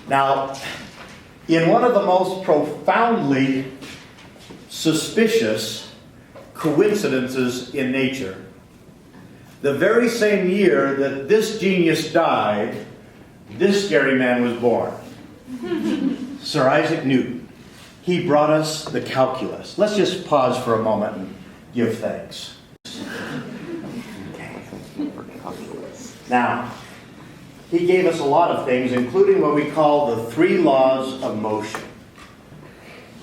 Now, in one of the most profoundly suspicious coincidences in nature, the very same year that this genius died, this scary man was born. Sir Isaac Newton. He brought us the calculus. Let's just pause for a moment and give thanks. Now, he gave us a lot of things, including what we call the 3 laws of motion.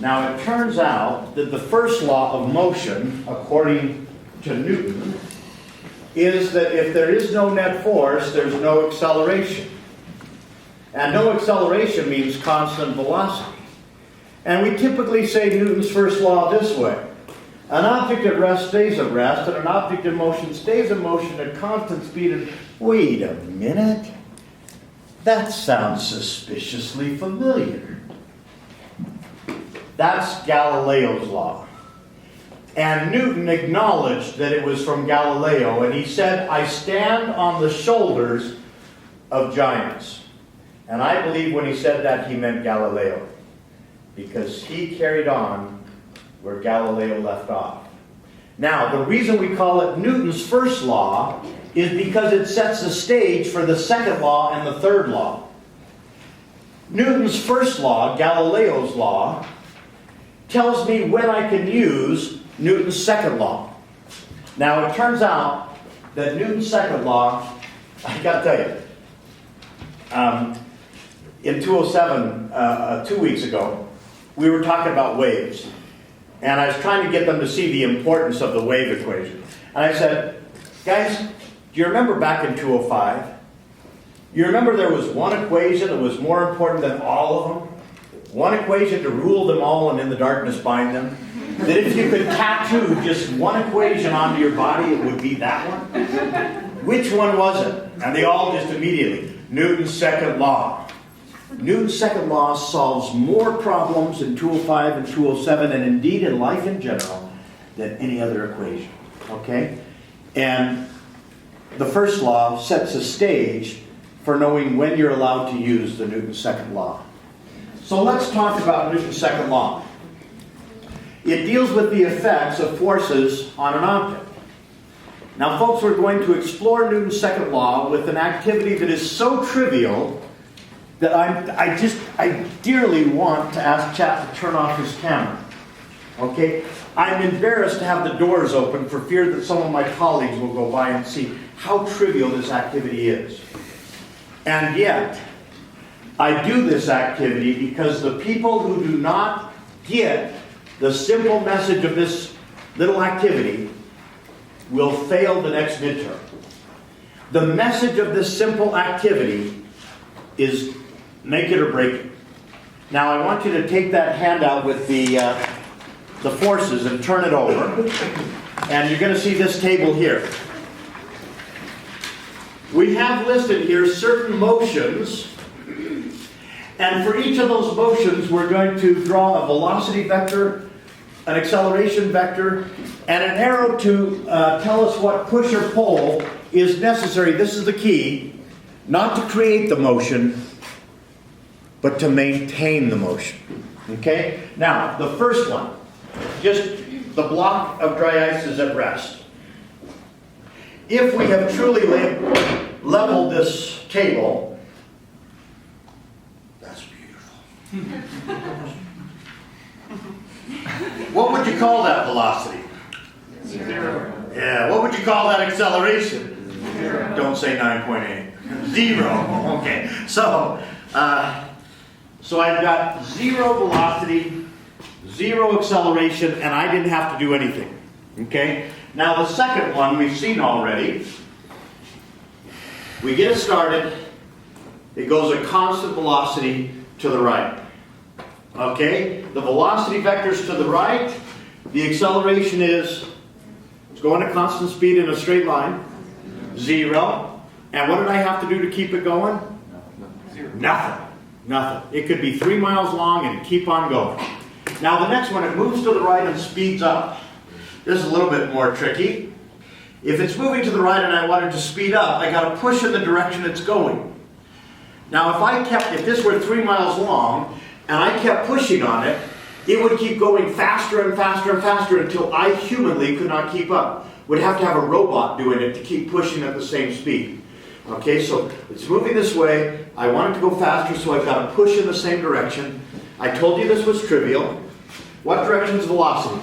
Now, it turns out that the first law of motion, according to Newton, is that if there is no net force, there's no acceleration. And no acceleration means constant velocity. And we typically say Newton's first law this way. An object at rest stays at rest, and an object in motion stays in motion at constant speed. And wait a minute. That sounds suspiciously familiar. That's Galileo's law. And Newton acknowledged that it was from Galileo, and he said, I stand on the shoulders of giants. And I believe when he said that, he meant Galileo, because he carried on where Galileo left off. Now, the reason we call it Newton's first law is because it sets the stage for the second law and the third law. Newton's first law, Galileo's law, tells me when I can use Newton's second law. Now, it turns out that Newton's second law, I got to tell you, in 207, 2 weeks ago, we were talking about waves. And I was trying to get them to see the importance of the wave equation. And I said, guys, do you remember back in 205? You remember there was one equation that was more important than all of them? One equation to rule them all and in the darkness bind them? That if you could tattoo just one equation onto your body, it would be that one? Which one was it? And they all just immediately, Newton's second law. Newton's second law solves more problems in 205 and 207, and indeed in life in general, than any other equation. Okay? And the first law sets a stage for knowing when you're allowed to use the Newton's second law. So let's talk about Newton's second law. It deals with the effects of forces on an object. Now, folks, we're going to explore Newton's second law with an activity that is so trivial that I dearly want to ask Chap to turn off his camera. Okay? I'm embarrassed to have the doors open for fear that some of my colleagues will go by and see how trivial this activity is. And yet, I do this activity because the people who do not get the simple message of this little activity will fail the next midterm. The message of this simple activity is make it or break it. Now I want you to take that handout with the forces and turn it over. And you're going to see this table here. We have listed here certain motions. And for each of those motions, we're going to draw a velocity vector, an acceleration vector, and an arrow to tell us what push or pull is necessary. This is the key. Not to create the motion, but to maintain the motion. Okay? Now, the first one. Just the block of dry ice is at rest. If we have truly leveled this table, that's beautiful. What would you call that velocity? 0. Yeah, what would you call that acceleration? 0. Don't say 9.8. 0. Okay, so I've got 0 velocity, 0 acceleration, and I didn't have to do anything. Okay? Now the second one we've seen already. We get it started. It goes at constant velocity to the right. Okay? The velocity vector's to the right. The acceleration is, it's going at constant speed in a straight line. 0. And what did I have to do to keep it going? 0. Nothing. It could be 3 miles long and keep on going. Now the next one, it moves to the right and speeds up. This is a little bit more tricky. If it's moving to the right and I want it to speed up, I got to push in the direction it's going. Now if this were 3 miles long, and I kept pushing on it, it would keep going faster and faster and faster until I humanly could not keep up. Would have to have a robot doing it to keep pushing at the same speed. Okay, so it's moving this way. I want it to go faster, so I've got to push in the same direction. I told you this was trivial. What direction is velocity?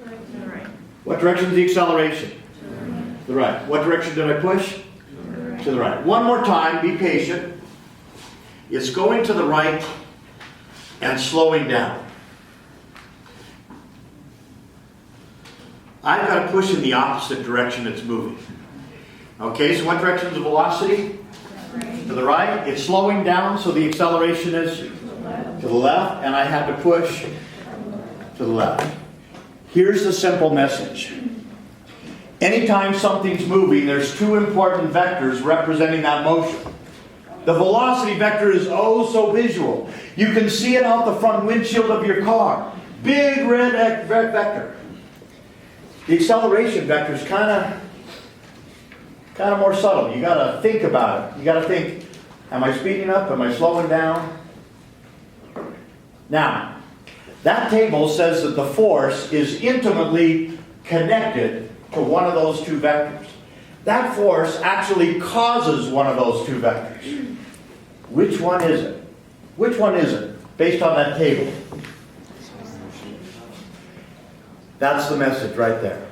To the right. What direction is the acceleration? The right. What direction did I push? To the right. One more time, be patient. It's going to the right and slowing down. I've got to push in the opposite direction it's moving. Okay, so what direction is the velocity? To the right. It's slowing down, so the acceleration is to the left, and I had to push to the left. Here's the simple message. Anytime something's moving, there's two important vectors representing that motion. The velocity vector is oh so visual. You can see it out the front windshield of your car. Big red vector. The acceleration vector is kind of more subtle. You got to think about it. You got to think, am I speeding up? Am I slowing down? Now, that table says that the force is intimately connected to one of those two vectors. That force actually causes one of those two vectors. Which one is it? Which one is it, based on that table? That's the message right there.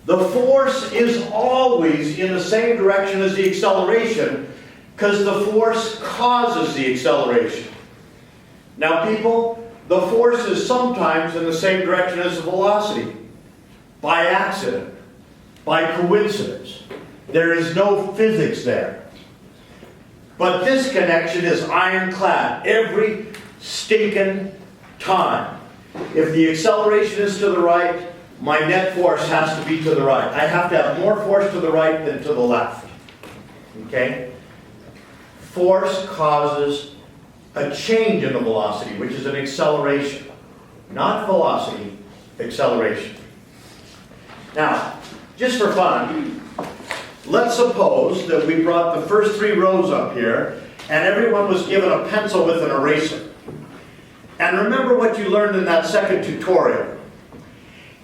The force is always in the same direction as the acceleration because the force causes the acceleration. Now people, the force is sometimes in the same direction as the velocity. By accident. By coincidence. There is no physics there. But this connection is ironclad every stinking time. If the acceleration is to the right, my net force has to be to the right. I have to have more force to the right than to the left. Okay? Force causes a change in the velocity, which is an acceleration. Not velocity, acceleration. Now, just for fun, let's suppose that we brought the first 3 rows up here, and everyone was given a pencil with an eraser. And remember what you learned in that second tutorial.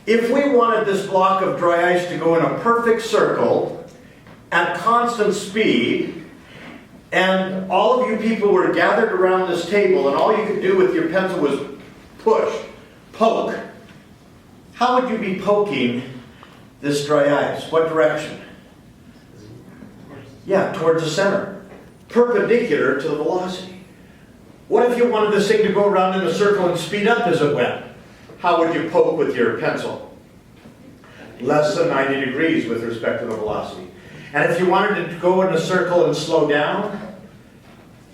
If we wanted this block of dry ice to go in a perfect circle at constant speed, and all of you people were gathered around this table, and all you could do with your pencil was push, poke, how would you be poking this dry ice? What direction? Yeah, towards the center, perpendicular to the velocity. What if you wanted this thing to go around in a circle and speed up as it went? How would you poke with your pencil? Less than 90 degrees with respect to the velocity. And if you wanted it to go in a circle and slow down,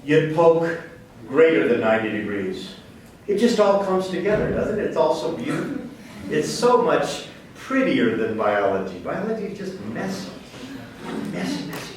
you'd poke greater than 90 degrees. It just all comes together, doesn't it? It's all so beautiful. It's so much prettier than biology. Biology is just messy. Messy, messy.